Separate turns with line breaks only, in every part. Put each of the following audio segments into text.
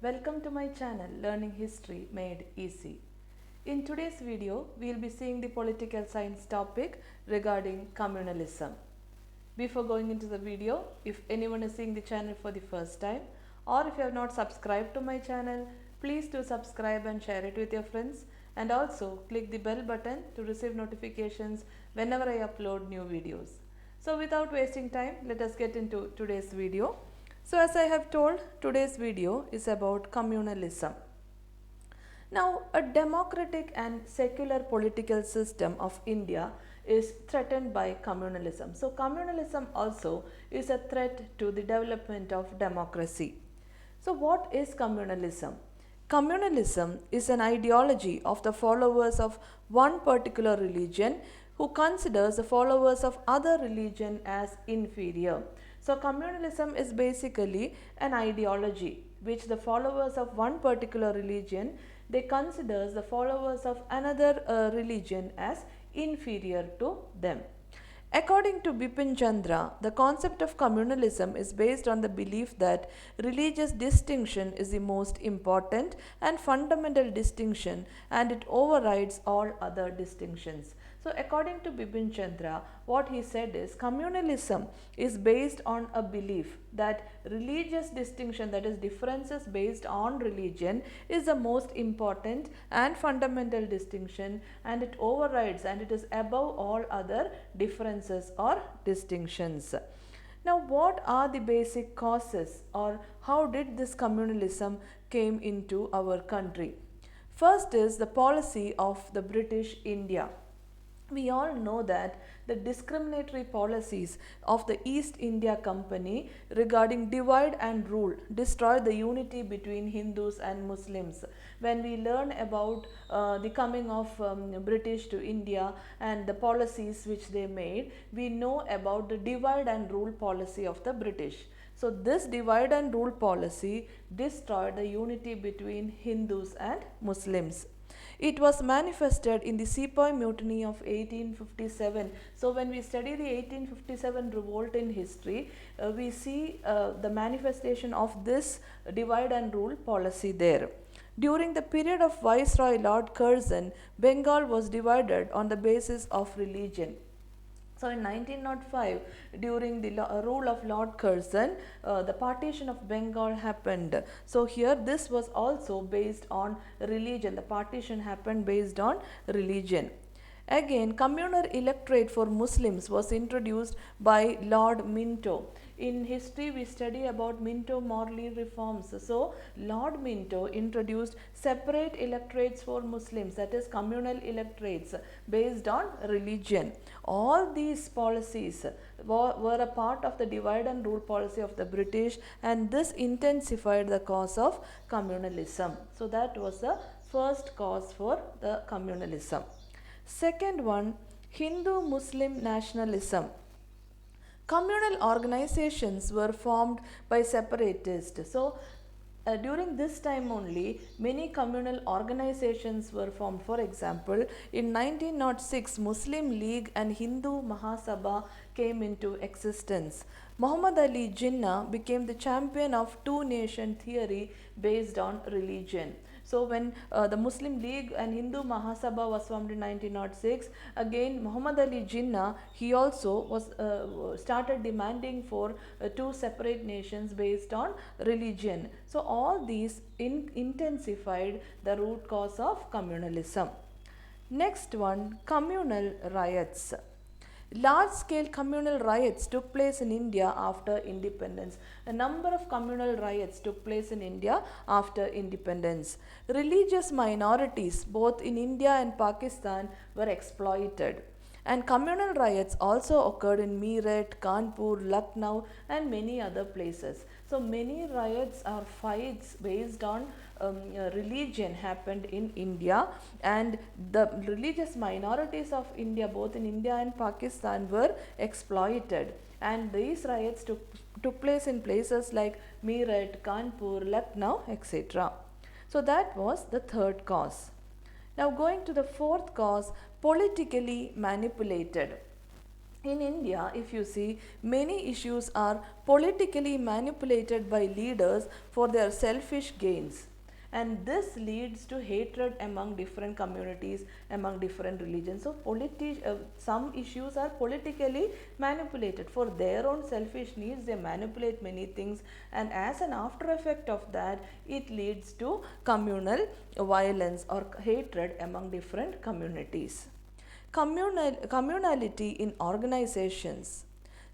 Welcome to my channel Learning History Made Easy. In today's video, we will be seeing the political science topic regarding communalism. Before going into the video, if anyone is seeing the channel for the first time or if you have not subscribed to my channel, please do subscribe and share it with your friends, and also click the bell button to receive notifications whenever I upload new videos. So without wasting time, let us get into today's video. So as I have told, today's video is about communalism. Now, a democratic and secular political system of India is threatened by communalism. So communalism also is a threat to the development of democracy. So what is communalism? Communalism is an ideology of the followers of one particular religion who considers the followers of other religion as inferior. So communalism is basically an ideology which the followers of one particular religion, they consider the followers of another religion as inferior to them. According to Bipin Chandra, the concept of communalism is based on the belief that religious distinction is the most important and fundamental distinction, and it overrides all other distinctions. So according to Bipin Chandra, what he said is communalism is based on a belief that religious distinction, that is differences based on religion, is the most important and fundamental distinction, and it overrides and it is above all other differences or distinctions. Now what are the basic causes, or how did this communalism came into our country? First is the policy of the British India. We all know that the discriminatory policies of the East India Company regarding divide and rule destroyed the unity between Hindus and Muslims. When we learn about the coming of British to India and the policies which they made, we know about the divide and rule policy of the British. So this divide and rule policy destroyed the unity between Hindus and Muslims. It was manifested in the Sepoy Mutiny of 1857. So when we study the 1857 revolt in history, we see the manifestation of this divide and rule policy there. During the period of Viceroy Lord Curzon, Bengal was divided on the basis of religion. So in 1905, during the rule of Lord Curzon, the partition of Bengal happened. So here this was also based on religion. The partition happened based on religion. Again, communal electorate for Muslims was introduced by Lord Minto. In history, we study about Minto-Morley reforms. So Lord Minto introduced separate electorates for Muslims, that is communal electorates based on religion. All these policies were a part of the divide and rule policy of the British, and this intensified the cause of communalism. So that was the first cause for the communalism. Second one, Hindu-Muslim nationalism. Communal organizations were formed by separatists. So during this time only, many communal organizations were formed. For example, in 1906, Muslim League and Hindu Mahasabha came into existence. Muhammad Ali Jinnah became the champion of two-nation theory based on religion. So when the Muslim League and Hindu Mahasabha was formed in 1906, again Muhammad Ali Jinnah, he also was started demanding for two separate nations based on religion. So all these intensified the root cause of communalism. Next one, communal riots. Large-scale communal riots took place in India after independence. A number of communal riots took place in India after independence. Religious minorities, both in India and Pakistan, were exploited. And communal riots also occurred in Meerut, Kanpur, Lucknow and many other places. So many riots or fights based on religion happened in India, and the religious minorities of India, both in India and Pakistan, were exploited. And these riots took place in places like Meerut, Kanpur, Lucknow, etc. So that was the third cause. Now going to the fourth cause, politically manipulated. In India, if you see, many issues are politically manipulated by leaders for their selfish gains. And this leads to hatred among different communities, among different religions. So, some issues are politically manipulated for their own selfish needs. They manipulate many things, and as an after effect of that, it leads to communal violence or hatred among different communities. Communality in organizations.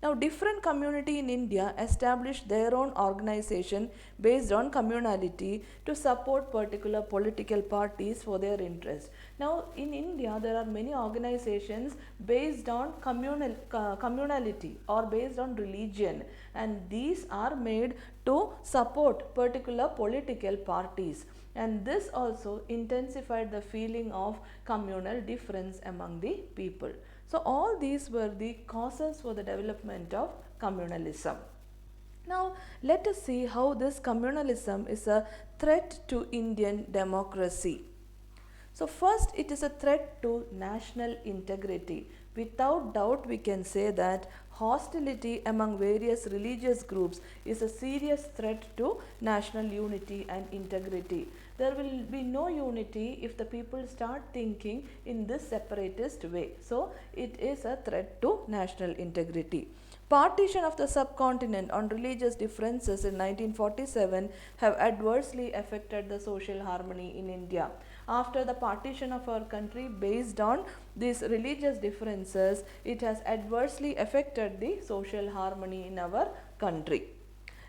Now, different community in India established their own organization based on communality to support particular political parties for their interest. Now, in India, there are many organizations based on communality or based on religion, and these are made to support particular political parties. And this also intensified the feeling of communal difference among the people. So, all these were the causes for the development of communalism. Now, let us see how this communalism is a threat to Indian democracy. So, first, it is a threat to national integrity. Without doubt, we can say that hostility among various religious groups is a serious threat to national unity and integrity. There will be no unity if the people start thinking in this separatist way. So, it is a threat to national integrity. Partition of the subcontinent on religious differences in 1947 have adversely affected the social harmony in India. After the partition of our country based on these religious differences, it has adversely affected the social harmony in our country.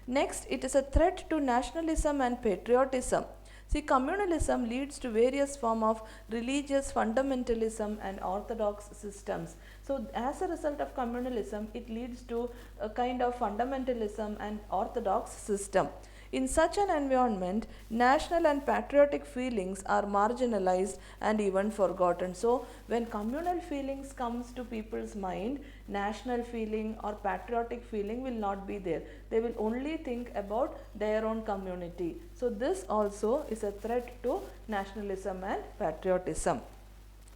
Next, it is a threat to nationalism and patriotism. See, communalism leads to various forms of religious fundamentalism and orthodox systems. So, as a result of communalism, it leads to a kind of fundamentalism and orthodox system. In such an environment, national and patriotic feelings are marginalized and even forgotten. So, when communal feelings comes to people's mind, national feeling or patriotic feeling will not be there. They will only think about their own community. So, this also is a threat to nationalism and patriotism.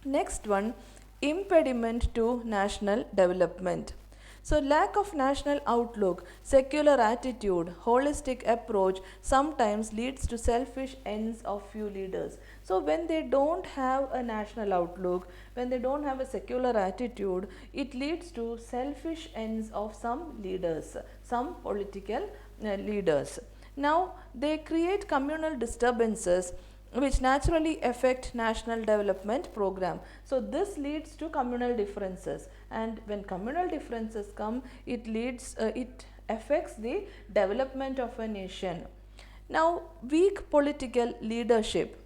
Next one, impediment to national development. So, lack of national outlook, secular attitude, holistic approach sometimes leads to selfish ends of few leaders. So, when they don't have a national outlook, when they don't have a secular attitude, it leads to selfish ends of some leaders, some political leaders. Now, they create communal disturbances which naturally affect national development program. So, this leads to communal differences, and when communal differences come, it affects the development of a nation. Now, weak political leadership.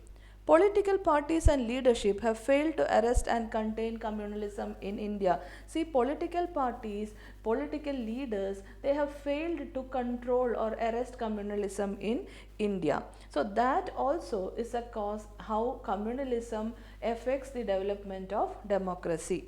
Political parties and leadership have failed to arrest and contain communalism in India. See, political parties, political leaders, they have failed to control or arrest communalism in India. So, that also is a cause how communalism affects the development of democracy.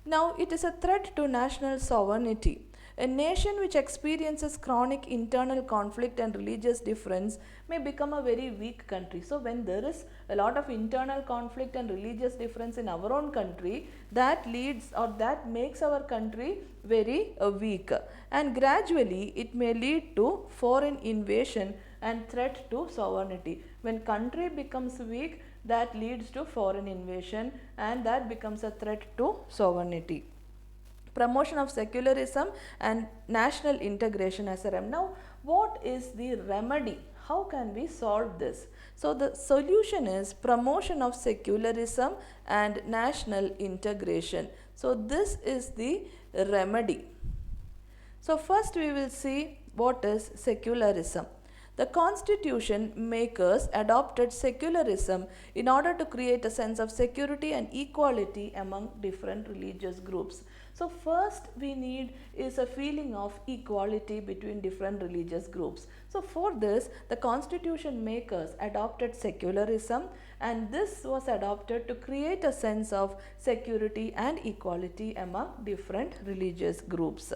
Now, it is a threat to national sovereignty. A nation which experiences chronic internal conflict and religious difference may become a very weak country. So, when there is a lot of internal conflict and religious difference in our own country, that leads or that makes our country very weak, and gradually it may lead to foreign invasion and threat to sovereignty. When country becomes weak, that leads to foreign invasion and that becomes a threat to sovereignty. Promotion of secularism and national integration as a remedy. Now, what is the remedy? How can we solve this? So, the solution is promotion of secularism and national integration. So, this is the remedy. So, first we will see what is secularism. The constitution makers adopted secularism in order to create a sense of security and equality among different religious groups. So, first we need is a feeling of equality between different religious groups. So, for this the constitution makers adopted secularism, and this was adopted to create a sense of security and equality among different religious groups.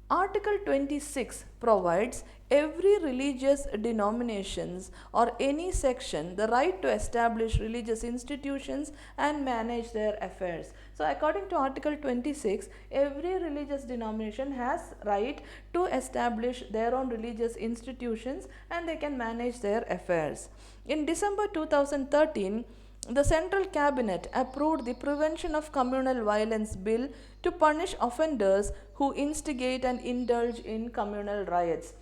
Article 26 provides every religious denominations or any section the right to establish religious institutions and manage their affairs. So according to Article 26, every religious denomination has right to establish their own religious institutions and they can manage their affairs. In December 2013, the Central Cabinet approved the Prevention of Communal Violence Bill to punish offenders who instigate and indulge in communal riots.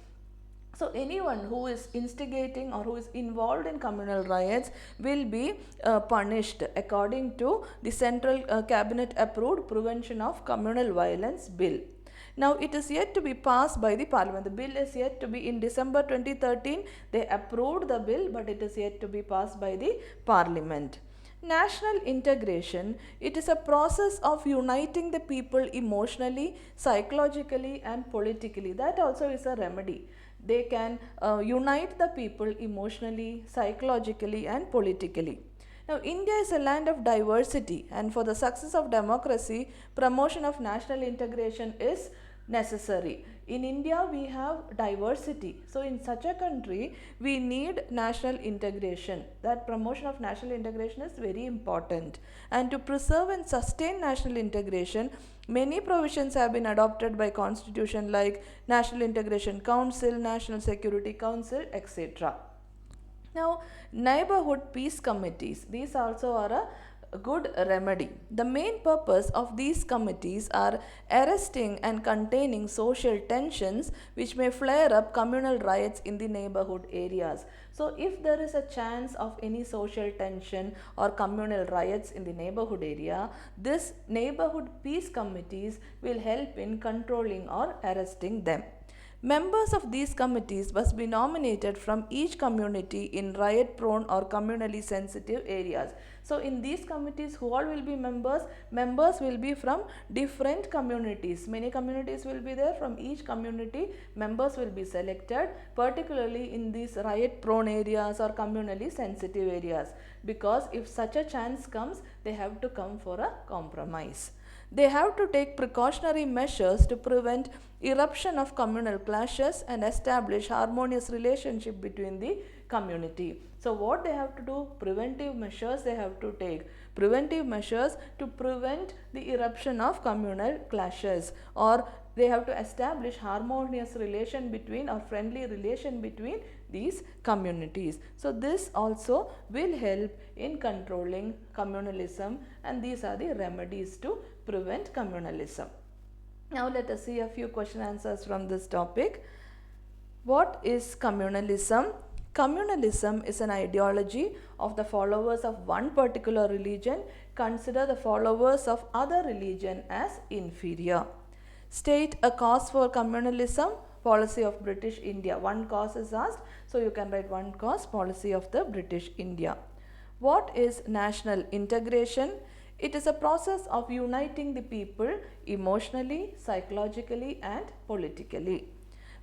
So anyone who is instigating or who is involved in communal riots will be punished according to the Central Cabinet approved Prevention of Communal Violence Bill. Now it is yet to be passed by the Parliament. The bill is yet to be in December 2013. They approved the bill, but it is yet to be passed by the Parliament. National integration, it is a process of uniting the people emotionally, psychologically and politically. That also is a remedy. They can unite the people emotionally, psychologically and politically. Now, India is a land of diversity, and for the success of democracy, promotion of national integration is necessary. In India, we have diversity. So, in such a country, we need national integration. That promotion of national integration is very important. And to preserve and sustain national integration, many provisions have been adopted by Constitution like National Integration Council, National Security Council, etc. Now, neighborhood peace committees, these also are a good remedy. The main purpose of these committees are arresting and containing social tensions which may flare up communal riots in the neighborhood areas. So, if there is a chance of any social tension or communal riots in the neighborhood area, this neighborhood peace committees will help in controlling or arresting them. Members of these committees must be nominated from each community in riot prone or communally sensitive areas. So in these committees, who all will be members? Members will be from different communities. Many communities will be there. From each community, members will be selected, particularly in these riot prone areas or communally sensitive areas, because if such a chance comes, they have to come for a compromise. They have to take precautionary measures to prevent eruption of communal clashes and establish harmonious relationship between the community. So what they have to do? Preventive measures they have to take. Preventive measures to prevent the eruption of communal clashes, or they have to establish harmonious relation between or friendly relation between these communities. So this also will help in controlling communalism, and these are the remedies to prevent communalism. Now let us see a few question answers from this topic. What is communalism? Communalism is an ideology of the followers of one particular religion consider the followers of other religion as inferior. State a cause for communalism. Policy of British India. One cause is asked, so you can write one cause, policy of the British India. What is national integration? It is a process of uniting the people emotionally, psychologically and politically.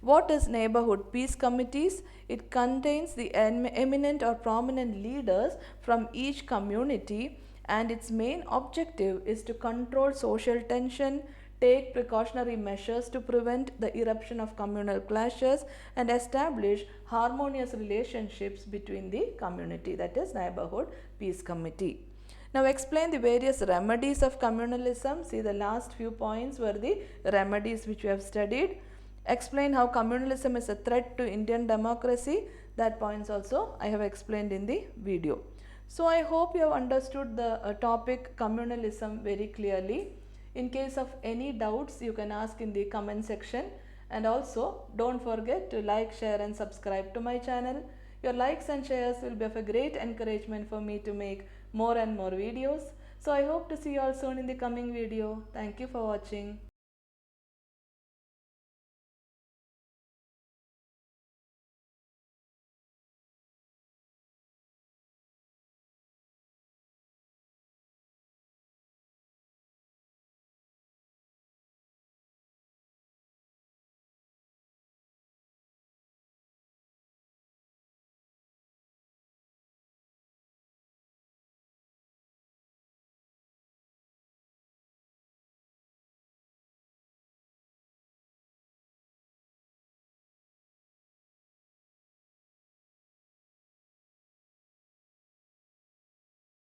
What is neighborhood peace committees? It contains the eminent or prominent leaders from each community, and its main objective is to control social tension, take precautionary measures to prevent the eruption of communal clashes and establish harmonious relationships between the community, that is neighborhood peace committee. Now explain the various remedies of communalism. See, the last few points were the remedies which we have studied. Explain how communalism is a threat to Indian democracy. That points also I have explained in the video. So I hope you have understood the topic communalism very clearly. In case of any doubts, you can ask in the comment section, and also don't forget to like, share and subscribe to my channel. Your likes and shares will be of a great encouragement for me to make more and more videos. So I hope to see you all soon in the coming video. Thank you for watching.